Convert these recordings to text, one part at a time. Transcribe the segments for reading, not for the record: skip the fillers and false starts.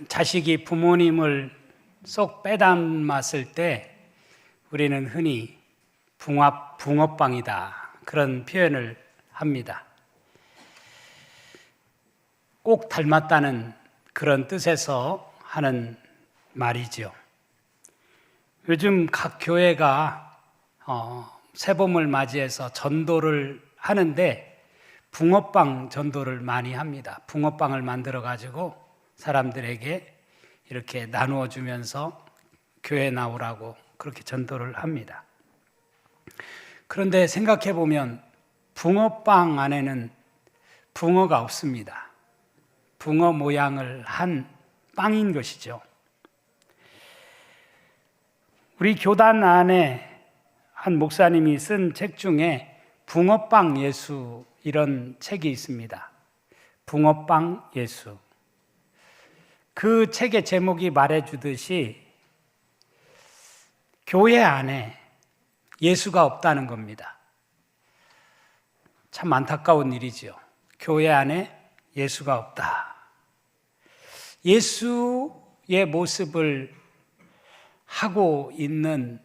자식이 부모님을 쏙 빼닮았을 때 우리는 흔히 붕어빵이다, 그런 표현을 합니다. 꼭 닮았다는 그런 뜻에서 하는 말이죠. 요즘 각 교회가 새봄을 맞이해서 전도를 하는데 붕어빵 전도를 많이 합니다. 붕어빵을 만들어 가지고 사람들에게 이렇게 나누어 주면서 교회 나오라고 그렇게 전도를 합니다. 그런데 생각해 보면 붕어빵 안에는 붕어가 없습니다. 붕어 모양을 한 빵인 것이죠. 우리 교단 안에 한 목사님이 쓴 책 중에 붕어빵 예수, 이런 책이 있습니다. 붕어빵 예수. 그 책의 제목이 말해주듯이 교회 안에 예수가 없다는 겁니다. 참 안타까운 일이지요. 교회 안에 예수가 없다. 예수의 모습을 하고 있는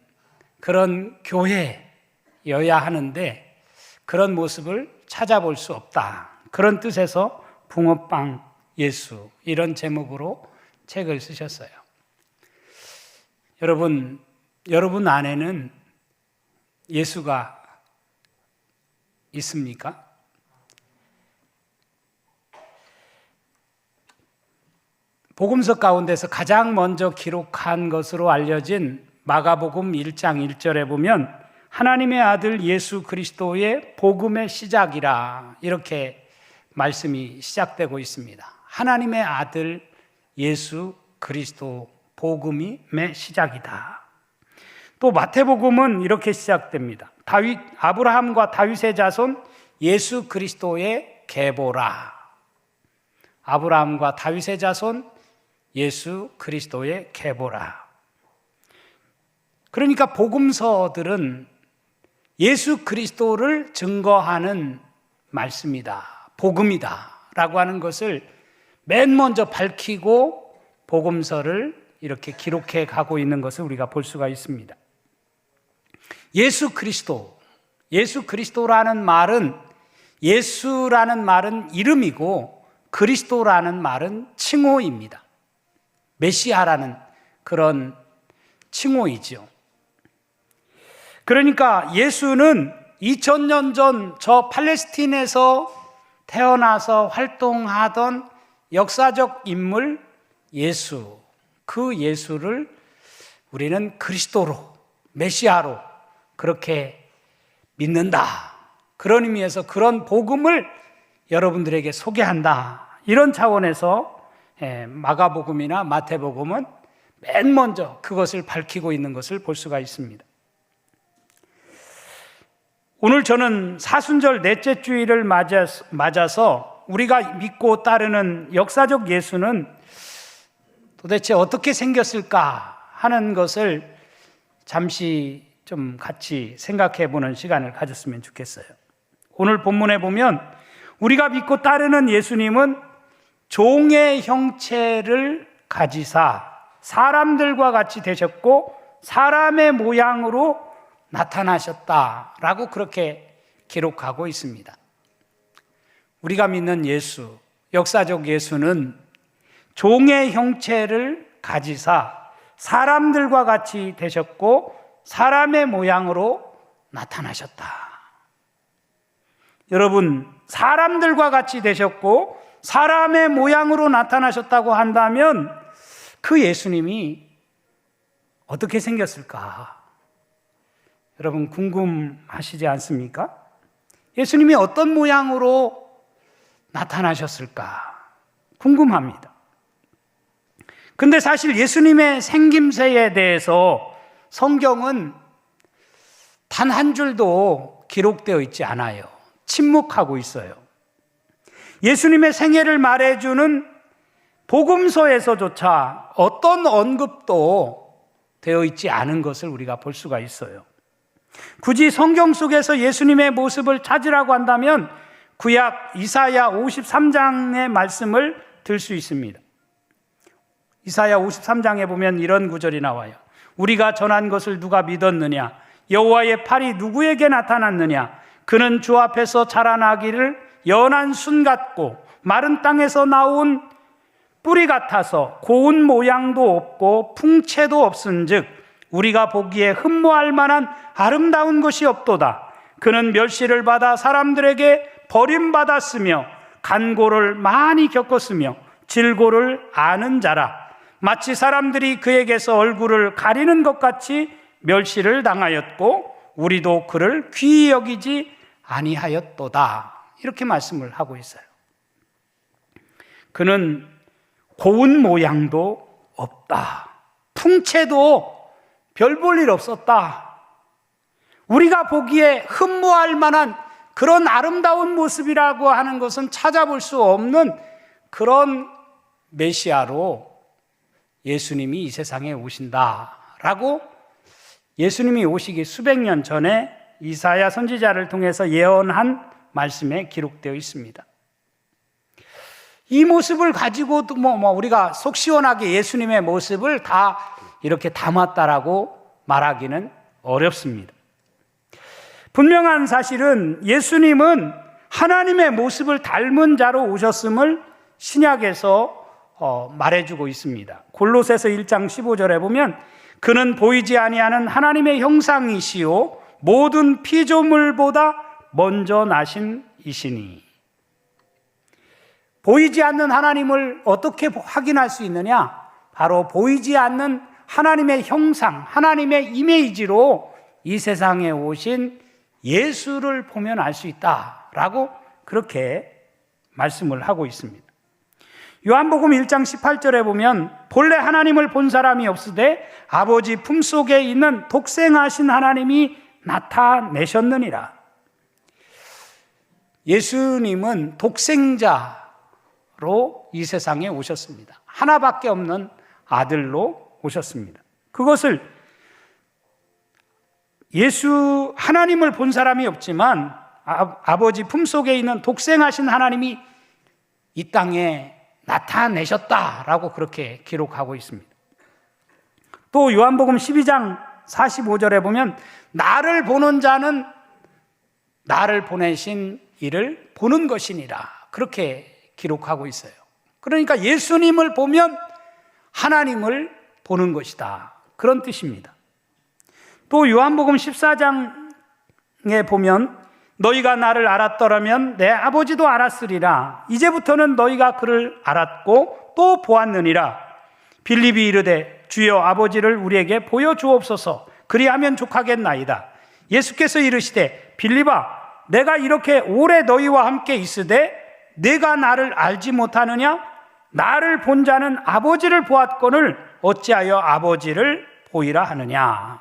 그런 교회여야 하는데 그런 모습을 찾아볼 수 없다. 그런 뜻에서 붕어빵 예수, 이런 제목으로 책을 쓰셨어요. 여러분 안에는 예수가 있습니까? 복음서 가운데서 가장 먼저 기록한 것으로 알려진 마가복음 1장 1절에 보면 하나님의 아들 예수 그리스도의 복음의 시작이라, 이렇게 말씀이 시작되고 있습니다. 하나님의 아들 예수 그리스도 복음의 시작이다. 또 마태복음은 이렇게 시작됩니다. 아브라함과 다윗의 자손 예수 그리스도의 계보라. 아브라함과 다윗의 자손 예수 그리스도의 계보라. 그러니까 복음서들은 예수 그리스도를 증거하는 말씀이다, 복음이다 라고 하는 것을 맨 먼저 밝히고 복음서를 이렇게 기록해 가고 있는 것을 우리가 볼 수가 있습니다. 예수 그리스도라는 말은, 예수라는 말은 이름이고 그리스도라는 말은 칭호입니다. 메시아라는 그런 칭호이죠. 그러니까 예수는 2000년 전 저 팔레스틴에서 태어나서 활동하던 역사적 인물 예수, 그 예수를 우리는 그리스도로, 메시아로 그렇게 믿는다. 그런 의미에서 그런 복음을 여러분들에게 소개한다. 이런 차원에서 마가복음이나 마태복음은 맨 먼저 그것을 밝히고 있는 것을 볼 수가 있습니다. 오늘 저는 사순절 넷째 주일을 맞아서 우리가 믿고 따르는 역사적 예수는 도대체 어떻게 생겼을까 하는 것을 잠시 좀 같이 생각해 보는 시간을 가졌으면 좋겠어요. 오늘 본문에 보면 우리가 믿고 따르는 예수님은 종의 형체를 가지사 사람들과 같이 되셨고 사람의 모양으로 나타나셨다라고 그렇게 기록하고 있습니다. 우리가 믿는 예수, 역사적 예수는 종의 형체를 가지사 사람들과 같이 되셨고 사람의 모양으로 나타나셨다. 여러분, 사람들과 같이 되셨고 사람의 모양으로 나타나셨다고 한다면 그 예수님이 어떻게 생겼을까? 여러분 궁금하시지 않습니까? 예수님이 어떤 모양으로 나타나셨을까? 궁금합니다. 근데 사실 예수님의 생김새에 대해서 성경은 단 한 줄도 기록되어 있지 않아요. 침묵하고 있어요. 예수님의 생애를 말해주는 복음서에서조차 어떤 언급도 되어 있지 않은 것을 우리가 볼 수가 있어요. 굳이 성경 속에서 예수님의 모습을 찾으라고 한다면 구약 이사야 53장의 말씀을 들 수 있습니다. 이사야 53장에 보면 이런 구절이 나와요. 우리가 전한 것을 누가 믿었느냐? 여호와의 팔이 누구에게 나타났느냐? 그는 주 앞에서 자라나기를 연한 순 같고 마른 땅에서 나온 뿌리 같아서 고운 모양도 없고 풍채도 없은즉 우리가 보기에 흠모할 만한 아름다운 것이 없도다. 그는 멸시를 받아 사람들에게 버림받았으며 간고를 많이 겪었으며 질고를 아는 자라. 마치 사람들이 그에게서 얼굴을 가리는 것 같이 멸시를 당하였고 우리도 그를 귀히 여기지 아니하였도다. 이렇게 말씀을 하고 있어요. 그는 고운 모양도 없다. 풍채도 별 볼 일 없었다. 우리가 보기에 흠모할 만한 그런 아름다운 모습이라고 하는 것은 찾아볼 수 없는 그런 메시아로 예수님이 이 세상에 오신다라고 예수님이 오시기 수백 년 전에 이사야 선지자를 통해서 예언한 말씀에 기록되어 있습니다. 이 모습을 가지고도 우리가 속 시원하게 예수님의 모습을 다 이렇게 담았다라고 말하기는 어렵습니다. 분명한 사실은 예수님은 하나님의 모습을 닮은 자로 오셨음을 신약에서 말해주고 있습니다. 골로새서 1장 15절에 보면 그는 보이지 아니하는 하나님의 형상이시요 모든 피조물보다 먼저 나신 이시니. 보이지 않는 하나님을 어떻게 확인할 수 있느냐? 바로 보이지 않는 하나님의 형상, 하나님의 이미지로 이 세상에 오신 예수를 보면 알 수 있다라고 그렇게 말씀을 하고 있습니다. 요한복음 1장 18절에 보면 본래 하나님을 본 사람이 없으되 아버지 품속에 있는 독생하신 하나님이 나타내셨느니라. 예수님은 독생자로 이 세상에 오셨습니다. 하나밖에 없는 아들로 오셨습니다. 그것을 예수 하나님을 본 사람이 없지만 아버지 품속에 있는 독생하신 하나님이 이 땅에 나타내셨다라고 그렇게 기록하고 있습니다. 또 요한복음 12장 45절에 보면 나를 보는 자는 나를 보내신 이를 보는 것이니라 그렇게 기록하고 있어요. 그러니까 예수님을 보면 하나님을 보는 것이다 그런 뜻입니다. 또 요한복음 14장에 보면 너희가 나를 알았더라면 내 아버지도 알았으리라. 이제부터는 너희가 그를 알았고 또 보았느니라. 빌립이 이르되 주여 아버지를 우리에게 보여주옵소서. 그리하면 족하겠나이다. 예수께서 이르시되 빌립아 내가 이렇게 오래 너희와 함께 있으되 네가 나를 알지 못하느냐? 나를 본 자는 아버지를 보았거늘 어찌하여 아버지를 보이라 하느냐?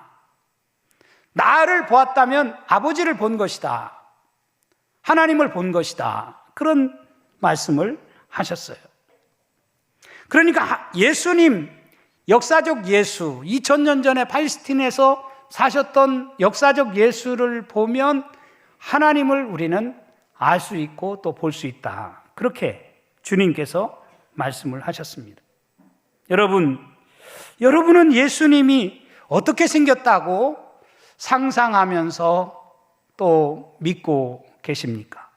나를 보았다면 아버지를 본 것이다. 하나님을 본 것이다. 그런 말씀을 하셨어요. 그러니까 예수님, 역사적 예수, 2000년 전에 팔레스틴에서 사셨던 역사적 예수를 보면 하나님을 우리는 알 수 있고 또 볼 수 있다. 그렇게 주님께서 말씀을 하셨습니다. 여러분은 예수님이 어떻게 생겼다고 상상하면서 또 믿고 계십니까?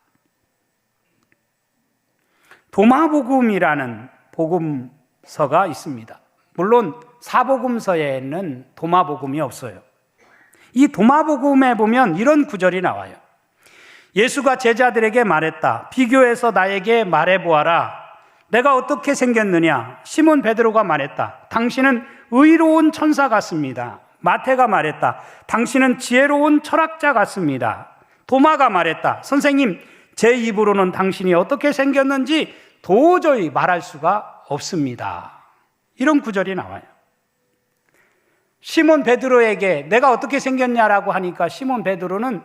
도마복음이라는 복음서가 있습니다. 물론 사복음서에는 도마복음이 없어요. 이 도마복음에 보면 이런 구절이 나와요. 예수가 제자들에게 말했다. 비교해서 나에게 말해보아라. 내가 어떻게 생겼느냐? 시몬 베드로가 말했다. 당신은 의로운 천사 같습니다. 마태가 말했다. 당신은 지혜로운 철학자 같습니다. 도마가 말했다. 선생님, 제 입으로는 당신이 어떻게 생겼는지 도저히 말할 수가 없습니다. 이런 구절이 나와요. 시몬 베드로에게 내가 어떻게 생겼냐라고 하니까 시몬 베드로는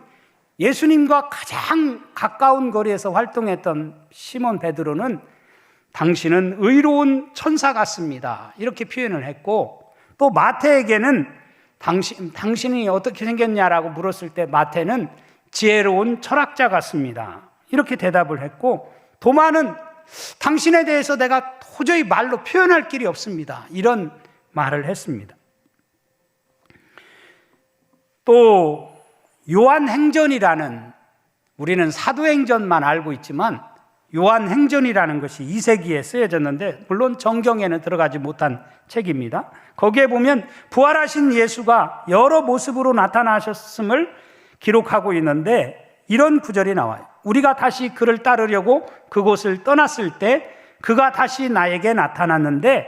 예수님과 가장 가까운 거리에서 활동했던 시몬 베드로는 당신은 의로운 천사 같습니다. 이렇게 표현을 했고 또 마태에게는 당신이 어떻게 생겼냐라고 물었을 때 마태는 지혜로운 철학자 같습니다. 이렇게 대답을 했고 도마는 당신에 대해서 내가 도저히 말로 표현할 길이 없습니다. 이런 말을 했습니다. 또 요한행전이라는, 우리는 사도행전만 알고 있지만 요한행전이라는 것이 2세기에 쓰여졌는데, 물론 정경에는 들어가지 못한 책입니다. 거기에 보면 부활하신 예수가 여러 모습으로 나타나셨음을 기록하고 있는데 이런 구절이 나와요. 우리가 다시 그를 따르려고 그곳을 떠났을 때 그가 다시 나에게 나타났는데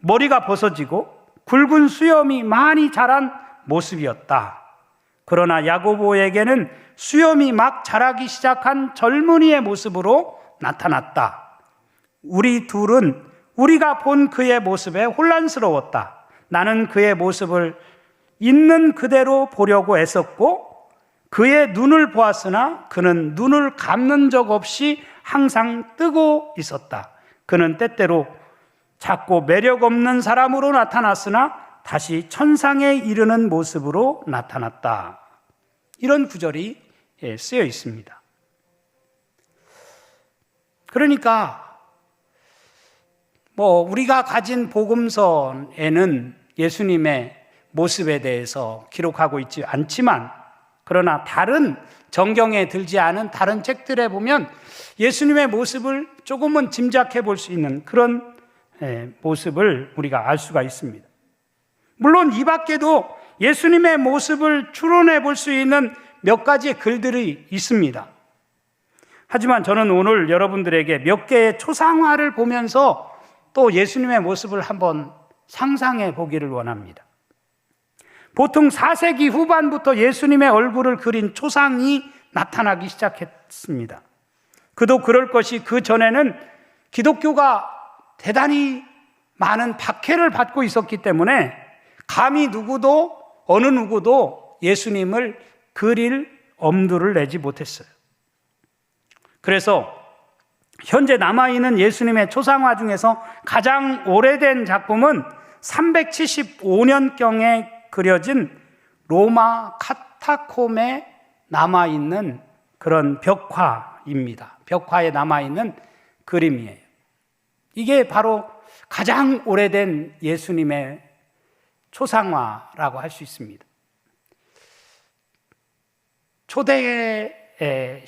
머리가 벗어지고 굵은 수염이 많이 자란 모습이었다. 그러나 야고보에게는 수염이 막 자라기 시작한 젊은이의 모습으로 나타났다. 우리 둘은 우리가 본 그의 모습에 혼란스러웠다. 나는 그의 모습을 있는 그대로 보려고 애썼고 그의 눈을 보았으나 그는 눈을 감는 적 없이 항상 뜨고 있었다. 그는 때때로 작고 매력 없는 사람으로 나타났으나 다시 천상에 이르는 모습으로 나타났다. 이런 구절이 쓰여 있습니다. 그러니까 우리가 가진 복음서에는 예수님의 모습에 대해서 기록하고 있지 않지만, 그러나 다른 정경에 들지 않은 다른 책들에 보면 예수님의 모습을 조금은 짐작해 볼 수 있는 그런 모습을 우리가 알 수가 있습니다. 물론 이 밖에도 예수님의 모습을 추론해 볼 수 있는 몇 가지의 글들이 있습니다. 하지만 저는 오늘 여러분들에게 몇 개의 초상화를 보면서 또 예수님의 모습을 한번 상상해 보기를 원합니다. 보통 4세기 후반부터 예수님의 얼굴을 그린 초상이 나타나기 시작했습니다. 그도 그럴 것이, 그 전에는 기독교가 대단히 많은 박해를 받고 있었기 때문에 감히 어느 누구도 예수님을 그릴 엄두를 내지 못했어요. 그래서 현재 남아있는 예수님의 초상화 중에서 가장 오래된 작품은 375년경에 그려진 로마 카타콤에 남아있는 그런 벽화입니다. 벽화에 남아있는 그림이에요. 이게 바로 가장 오래된 예수님의 초상화라고 할 수 있습니다. 초대교회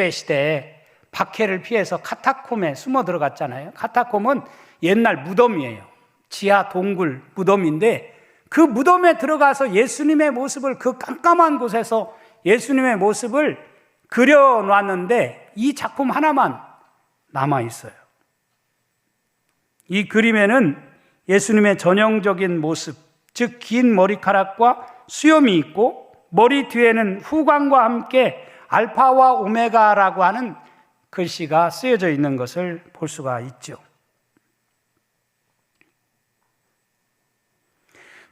시대에 박해를 피해서 카타콤에 숨어 들어갔잖아요. 카타콤은 옛날 무덤이에요. 지하 동굴 무덤인데 그 무덤에 들어가서 예수님의 모습을, 그 깜깜한 곳에서 예수님의 모습을 그려놨는데 이 작품 하나만 남아있어요. 이 그림에는 예수님의 전형적인 모습, 즉 긴 머리카락과 수염이 있고 머리 뒤에는 후광과 함께 알파와 오메가라고 하는 글씨가 쓰여져 있는 것을 볼 수가 있죠.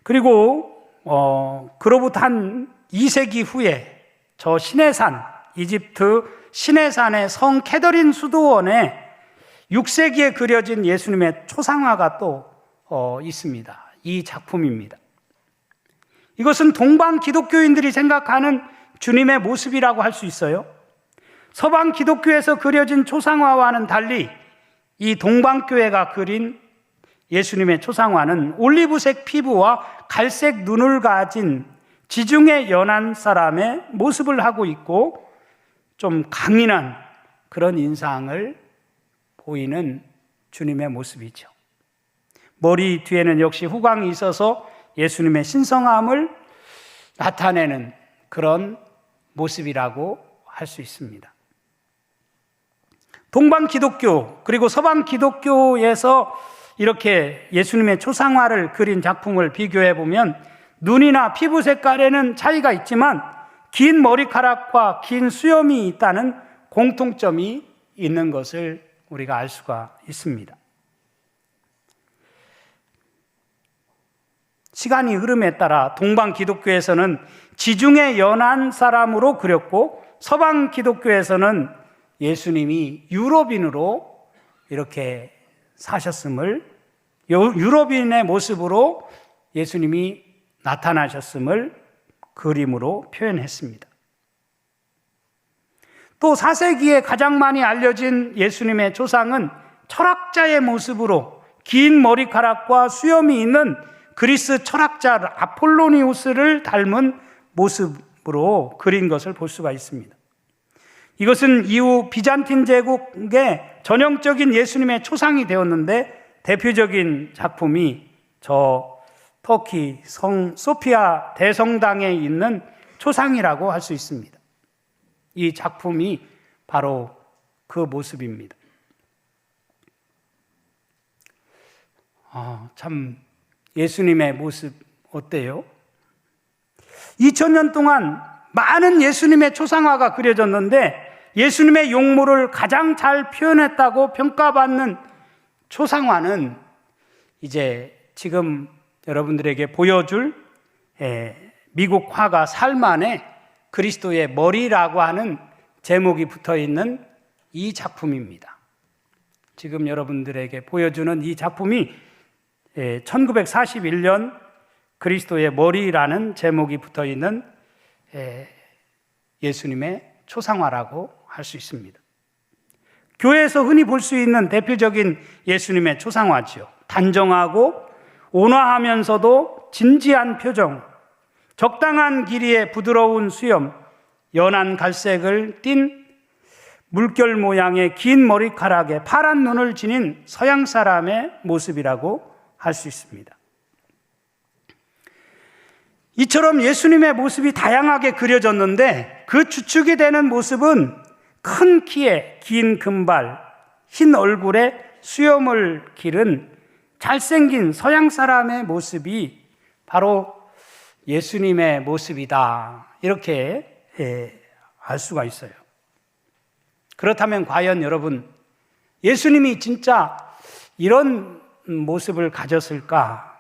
그리고 그로부터 한 2세기 후에 저 시내산, 이집트 시내산의 성 캐더린 수도원에 6세기에 그려진 예수님의 초상화가 또 있습니다. 이 작품입니다. 이것은 동방 기독교인들이 생각하는 주님의 모습이라고 할 수 있어요. 서방 기독교에서 그려진 초상화와는 달리 이 동방교회가 그린 예수님의 초상화는 올리브색 피부와 갈색 눈을 가진 지중해 연안 사람의 모습을 하고 있고 좀 강인한 그런 인상을 보이는 주님의 모습이죠. 머리 뒤에는 역시 후광이 있어서 예수님의 신성함을 나타내는 그런 모습이라고 할 수 있습니다. 동방 기독교 그리고 서방 기독교에서 이렇게 예수님의 초상화를 그린 작품을 비교해 보면 눈이나 피부 색깔에는 차이가 있지만 긴 머리카락과 긴 수염이 있다는 공통점이 있는 것을 우리가 알 수가 있습니다. 시간이 흐름에 따라 동방 기독교에서는 지중해 연안 사람으로 그렸고 서방 기독교에서는 예수님이 유럽인으로 이렇게 사셨음을, 유럽인의 모습으로 예수님이 나타나셨음을 그림으로 표현했습니다. 또 4세기에 가장 많이 알려진 예수님의 초상은 철학자의 모습으로 긴 머리카락과 수염이 있는 그리스 철학자 아폴로니우스를 닮은 모습으로 그린 것을 볼 수가 있습니다. 이것은 이후 비잔틴 제국의 전형적인 예수님의 초상이 되었는데 대표적인 작품이 저 터키 성 소피아 대성당에 있는 초상이라고 할 수 있습니다. 이 작품이 바로 그 모습입니다. 참 예수님의 모습 어때요? 2000년 동안 많은 예수님의 초상화가 그려졌는데 예수님의 용모를 가장 잘 표현했다고 평가받는 초상화는 이제 지금 여러분들에게 보여줄 미국 화가 살만의 그리스도의 머리라고 하는 제목이 붙어 있는 이 작품입니다. 지금 여러분들에게 보여주는 이 작품이 1941년 그리스도의 머리라는 제목이 붙어 있는 예수님의 초상화라고 할 수 있습니다. 교회에서 흔히 볼 수 있는 대표적인 예수님의 초상화지요. 단정하고 온화하면서도 진지한 표정, 적당한 길이의 부드러운 수염, 연한 갈색을 띤 물결 모양의 긴 머리카락에 파란 눈을 지닌 서양 사람의 모습이라고 할 수 있습니다. 이처럼 예수님의 모습이 다양하게 그려졌는데 그 주축이 되는 모습은 큰 키에 긴 금발, 흰 얼굴에 수염을 기른 잘생긴 서양 사람의 모습이 바로 예수님의 모습이다. 이렇게 알 수가 있어요. 그렇다면 과연 여러분, 예수님이 진짜 이런 모습을 가졌을까?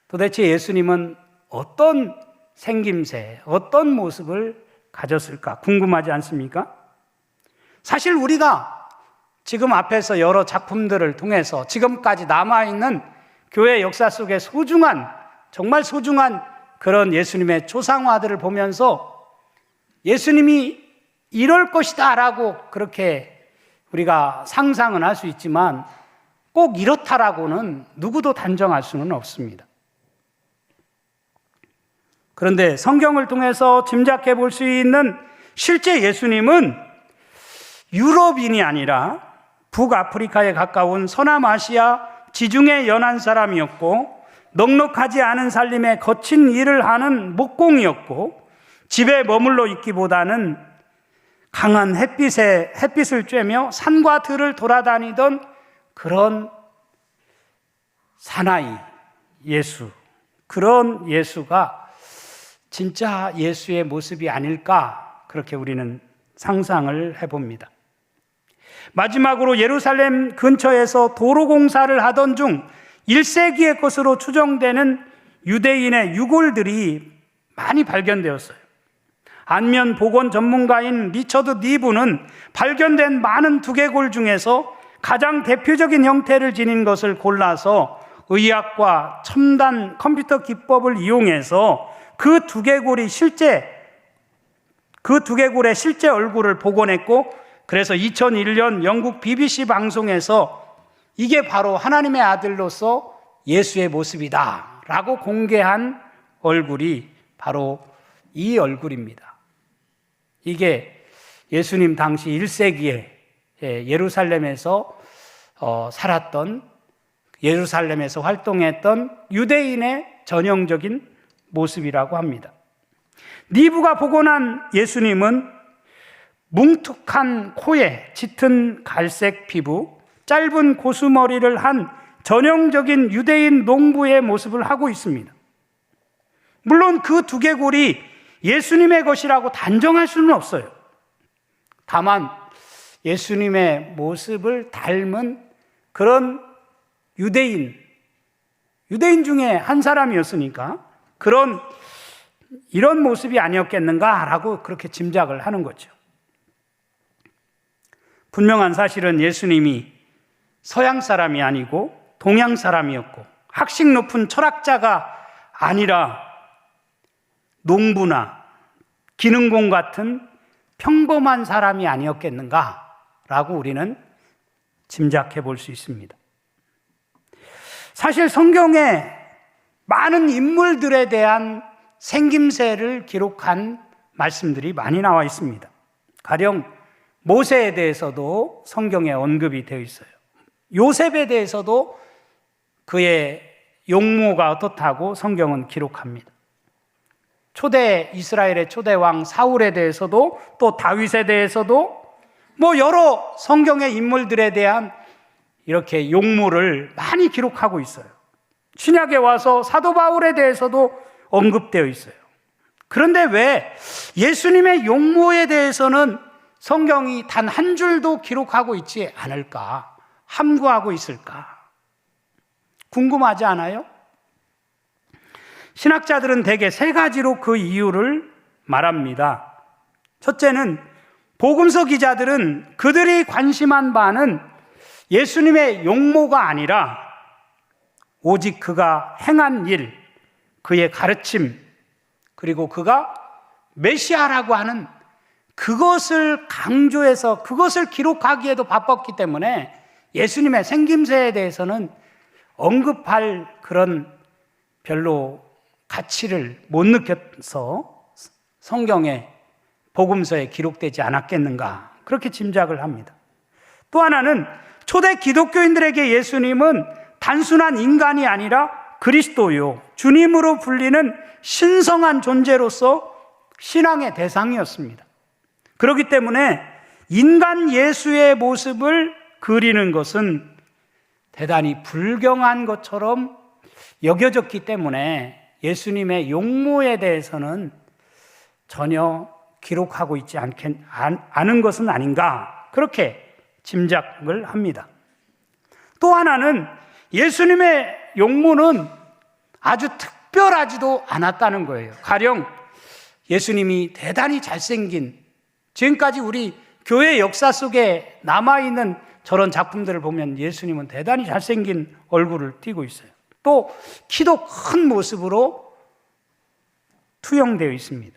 도대체 예수님은 어떤 생김새, 어떤 모습을 가졌을까 궁금하지 않습니까? 사실 우리가 지금 앞에서 여러 작품들을 통해서 지금까지 남아있는 교회 역사 속에 정말 소중한 그런 예수님의 초상화들을 보면서 예수님이 이럴 것이다 라고 그렇게 우리가 상상은 할 수 있지만 꼭 이렇다라고는 누구도 단정할 수는 없습니다. 그런데 성경을 통해서 짐작해 볼 수 있는 실제 예수님은 유럽인이 아니라 북아프리카에 가까운 서남아시아 지중해 연안 사람이었고 넉넉하지 않은 살림에 거친 일을 하는 목공이었고 집에 머물러 있기보다는 강한 햇빛을 쬐며 산과 들을 돌아다니던 그런 사나이 예수, 그런 예수가 진짜 예수의 모습이 아닐까 그렇게 우리는 상상을 해봅니다. 마지막으로 예루살렘 근처에서 도로 공사를 하던 중 1세기의 것으로 추정되는 유대인의 유골들이 많이 발견되었어요. 안면 보건 전문가인 리처드 니브는 발견된 많은 두개골 중에서 가장 대표적인 형태를 지닌 것을 골라서 의학과 첨단 컴퓨터 기법을 이용해서 그 두개골의 실제 얼굴을 복원했고, 그래서 2001년 영국 BBC 방송에서 이게 바로 하나님의 아들로서 예수의 모습이다 라고 공개한 얼굴이 바로 이 얼굴입니다. 이게 예수님 당시 1세기에 예루살렘에서 살았던, 예루살렘에서 활동했던 유대인의 전형적인 모습이라고 합니다. 니브가 복원한 예수님은 뭉툭한 코에 짙은 갈색 피부, 짧은 고수머리를 한 전형적인 유대인 농부의 모습을 하고 있습니다. 물론 그 두개골이 예수님의 것이라고 단정할 수는 없어요. 다만 예수님의 모습을 닮은 그런 유대인 중에 한 사람이었으니까 이런 모습이 아니었겠는가라고 그렇게 짐작을 하는 거죠. 분명한 사실은 예수님이 서양 사람이 아니고 동양 사람이었고 학식 높은 철학자가 아니라 농부나 기능공 같은 평범한 사람이 아니었겠는가, 라고 우리는 짐작해 볼 수 있습니다. 사실 성경에 많은 인물들에 대한 생김새를 기록한 말씀들이 많이 나와 있습니다. 가령 모세에 대해서도 성경에 언급이 되어 있어요. 요셉에 대해서도 그의 용모가 어떻다고 성경은 기록합니다. 이스라엘의 초대 왕 사울에 대해서도, 또 다윗에 대해서도, 여러 성경의 인물들에 대한 이렇게 용모를 많이 기록하고 있어요. 신약에 와서 사도 바울에 대해서도 언급되어 있어요. 그런데 왜 예수님의 용모에 대해서는 성경이 단 한 줄도 기록하고 있지 않을까? 함구하고 있을까? 궁금하지 않아요? 신학자들은 대개 세 가지로 그 이유를 말합니다. 첫째는 복음서 기자들은 그들이 관심한 바는 예수님의 용모가 아니라 오직 그가 행한 일, 그의 가르침, 그리고 그가 메시아라고 하는 그것을 강조해서 그것을 기록하기에도 바빴기 때문에 예수님의 생김새에 대해서는 언급할 그런 별로 가치를 못 느껴서 성경에 복음서에 기록되지 않았겠는가, 그렇게 짐작을 합니다. 또 하나는 초대 기독교인들에게 예수님은 단순한 인간이 아니라 그리스도요, 주님으로 불리는 신성한 존재로서 신앙의 대상이었습니다. 그렇기 때문에 인간 예수의 모습을 그리는 것은 대단히 불경한 것처럼 여겨졌기 때문에 예수님의 용모에 대해서는 전혀 기록하고 있지 않은 것은 아닌가, 그렇게 짐작을 합니다. 또 하나는 예수님의 용모는 아주 특별하지도 않았다는 거예요. 가령 예수님이 대단히 잘생긴, 지금까지 우리 교회 역사 속에 남아있는 저런 작품들을 보면 예수님은 대단히 잘생긴 얼굴을 띠고 있어요. 또 키도 큰 모습으로 투영되어 있습니다.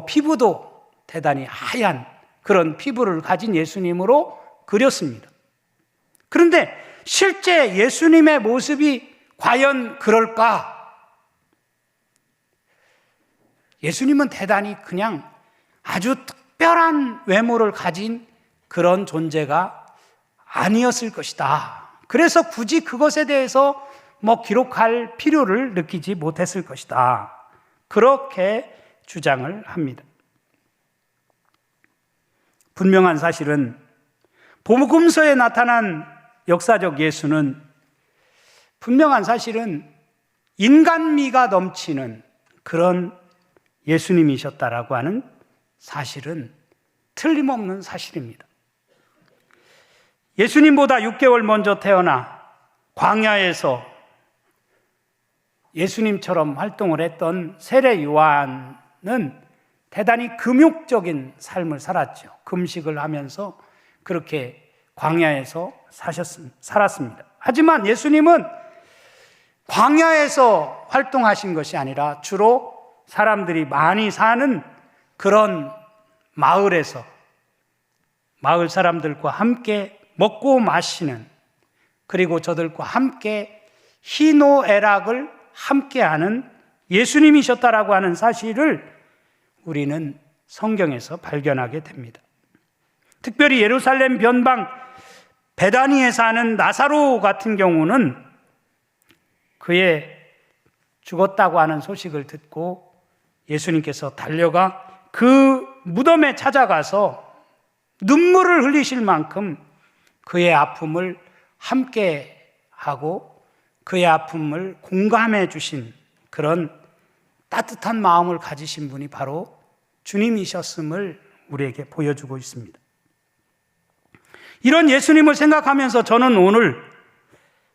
피부도 대단히 하얀 그런 피부를 가진 예수님으로 그렸습니다. 그런데 실제 예수님의 모습이 과연 그럴까? 예수님은 대단히 그냥 아주 특별한 외모를 가진 그런 존재가 아니었을 것이다. 그래서 굳이 그것에 대해서 기록할 필요를 느끼지 못했을 것이다. 그렇게 주장을 합니다. 분명한 사실은 복음서에 나타난 역사적 예수는 인간미가 넘치는 그런 예수님이셨다라고 하는 사실은 틀림없는 사실입니다. 예수님보다 6개월 먼저 태어나 광야에서 예수님처럼 활동을 했던 세례 요한은 대단히 금욕적인 삶을 살았죠. 금식을 하면서 그렇게 광야에서 살았습니다. 하지만 예수님은 광야에서 활동하신 것이 아니라 주로 사람들이 많이 사는 그런 마을에서 마을 사람들과 함께 먹고 마시는, 그리고 저들과 함께 희노애락을 함께하는 예수님이셨다라고 하는 사실을 우리는 성경에서 발견하게 됩니다. 특별히 예루살렘 변방 베다니에 사는 나사로 같은 경우는 그의 죽었다고 하는 소식을 듣고 예수님께서 달려가 그 무덤에 찾아가서 눈물을 흘리실 만큼 그의 아픔을 함께하고 그의 아픔을 공감해 주신 그런 따뜻한 마음을 가지신 분이 바로 주님이셨음을 우리에게 보여주고 있습니다. 이런 예수님을 생각하면서 저는 오늘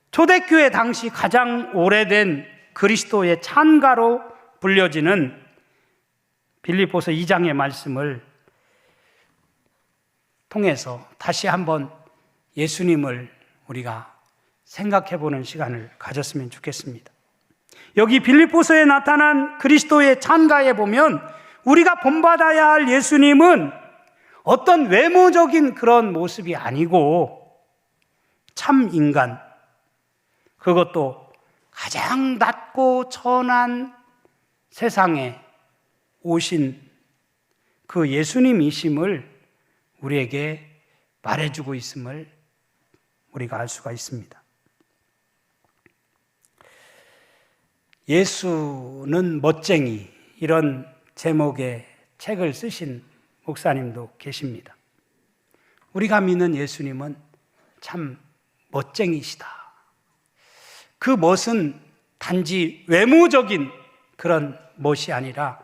초대교회 당시 가장 오래된 그리스도의 찬가로 불려지는 빌립보서 2장의 말씀을 통해서 다시 한번 예수님을 우리가 생각해 보는 시간을 가졌으면 좋겠습니다. 여기 빌립보서에 나타난 그리스도의 찬가에 보면 우리가 본받아야 할 예수님은 어떤 외모적인 그런 모습이 아니고 참 인간, 그것도 가장 낮고 천한 세상에 오신 그 예수님이심을 우리에게 말해주고 있음을 우리가 알 수가 있습니다. 예수는 멋쟁이, 이런 제목의 책을 쓰신 목사님도 계십니다. 우리가 믿는 예수님은 참 멋쟁이시다. 그 멋은 단지 외모적인 그런 멋이 아니라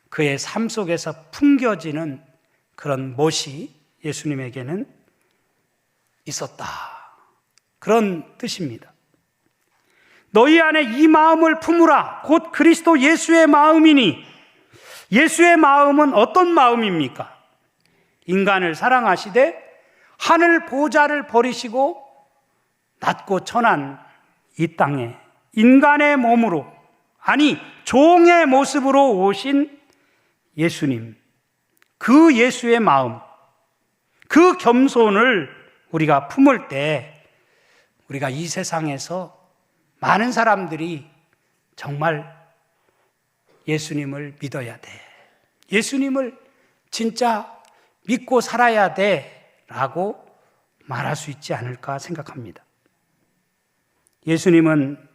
그의 삶 속에서 풍겨지는 그런 멋이 예수님에게는 있었다. 그런 뜻입니다. 너희 안에 이 마음을 품으라. 곧 그리스도 예수의 마음이니, 예수의 마음은 어떤 마음입니까? 인간을 사랑하시되 하늘 보좌를 버리시고 낮고 천한 이 땅에 인간의 몸으로, 아니 종의 모습으로 오신 예수님, 그 예수의 마음, 그 겸손을 우리가 품을 때 우리가 이 세상에서 많은 사람들이 정말 예수님을 믿어야 돼, 예수님을 진짜 믿고 살아야 돼 라고 말할 수 있지 않을까 생각합니다. 예수님은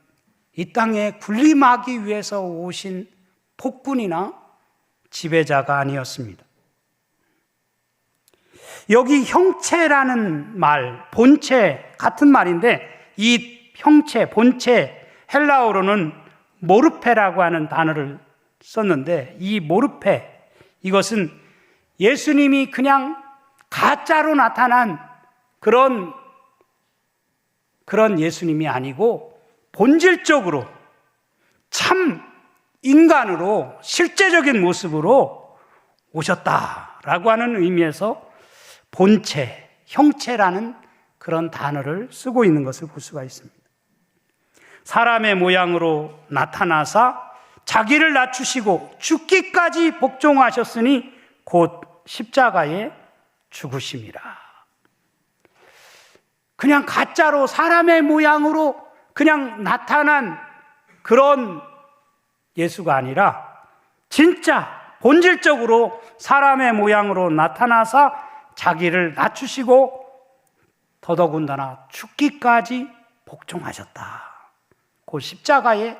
이 땅에 군림하기 위해서 오신 폭군이나 지배자가 아니었습니다. 여기 형체라는 말, 본체 같은 말인데, 이 형체, 본체, 헬라어로는 모르페라고 하는 단어를 썼는데, 이 모르페, 이것은 예수님이 그냥 가짜로 나타난 그런 예수님이 아니고 본질적으로 참 인간으로 실제적인 모습으로 오셨다라고 하는 의미에서 본체, 형체라는 그런 단어를 쓰고 있는 것을 볼 수가 있습니다. 사람의 모양으로 나타나사 자기를 낮추시고 죽기까지 복종하셨으니 곧 십자가에 죽으심이라. 그냥 가짜로 사람의 모양으로 그냥 나타난 그런 예수가 아니라 진짜 본질적으로 사람의 모양으로 나타나사 자기를 낮추시고 더더군다나 죽기까지 복종하셨다. 그 십자가에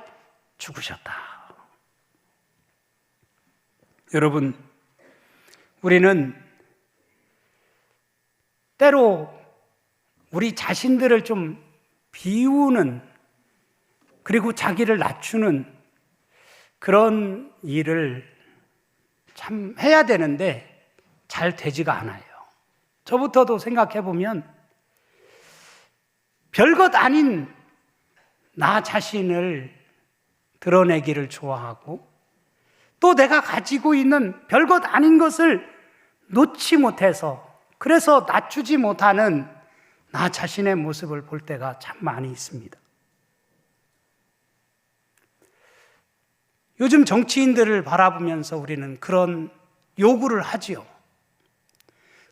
죽으셨다. 여러분, 우리는 때로 우리 자신들을 좀 비우는, 그리고 자기를 낮추는 그런 일을 참 해야 되는데 잘 되지가 않아요. 저부터도 생각해 보면 별것 아닌 나 자신을 드러내기를 좋아하고, 또 내가 가지고 있는 별것 아닌 것을 놓지 못해서, 그래서 낮추지 못하는 나 자신의 모습을 볼 때가 참 많이 있습니다. 요즘 정치인들을 바라보면서 우리는 그런 요구를 하지요.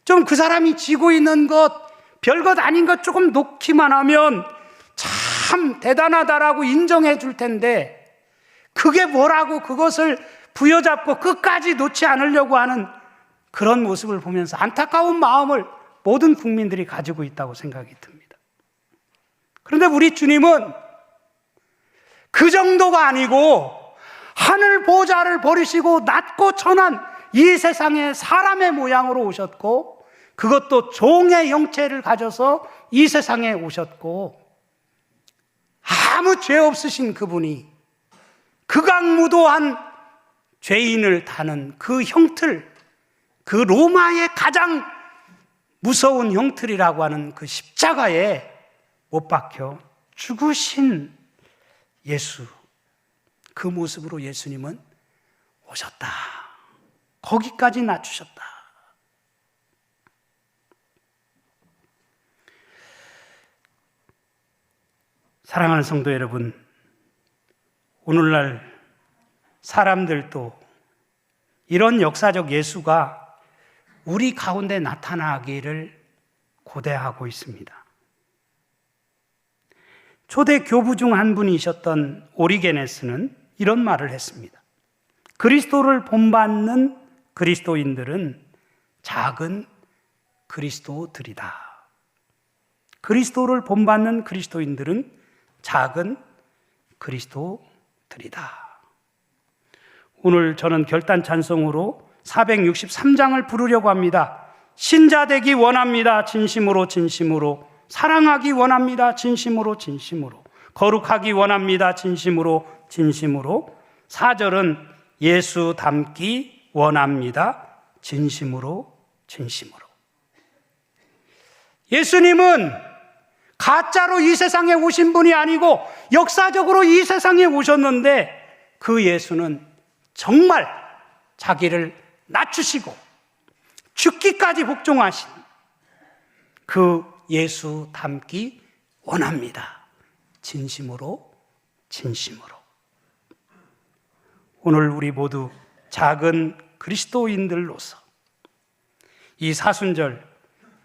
좀 그 사람이 쥐고 있는 것, 별것 아닌 것 조금 놓기만 하면 참 대단하다라고 인정해 줄 텐데, 그게 뭐라고 그것을 부여잡고 끝까지 놓지 않으려고 하는 그런 모습을 보면서 안타까운 마음을 모든 국민들이 가지고 있다고 생각이 듭니다. 그런데 우리 주님은 그 정도가 아니고 하늘 보좌를 버리시고 낮고 천한 이 세상에 사람의 모양으로 오셨고, 그것도 종의 형체를 가져서 이 세상에 오셨고, 아무 죄 없으신 그분이 극악무도한 죄인을 다는 그 형틀, 그 로마의 가장 무서운 형틀이라고 하는 그 십자가에 못 박혀 죽으신 예수, 그 모습으로 예수님은 오셨다. 거기까지 낮추셨다. 사랑하는 성도 여러분, 오늘날 사람들도 이런 역사적 예수가 우리 가운데 나타나기를 고대하고 있습니다. 초대 교부 중 한 분이셨던 오리게네스는 이런 말을 했습니다. 그리스도를 본받는 그리스도인들은 작은 그리스도들이다. 그리스도를 본받는 그리스도인들은 작은 그리스도들이다. 오늘 저는 결단 찬송으로 463장을 부르려고 합니다. 신자 되기 원합니다. 진심으로 진심으로. 사랑하기 원합니다. 진심으로 진심으로. 거룩하기 원합니다. 진심으로 진심으로. 4절은 예수 닮기 원합니다. 진심으로 진심으로. 예수님은 가짜로 이 세상에 오신 분이 아니고 역사적으로 이 세상에 오셨는데 그 예수는 정말 자기를 낮추시고 죽기까지 복종하신 그 예수 닮기 원합니다. 진심으로 진심으로. 오늘 우리 모두 작은 그리스도인들로서 이 사순절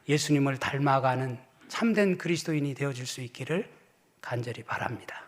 예수님을 닮아가는 참된 그리스도인이 되어줄 수 있기를 간절히 바랍니다.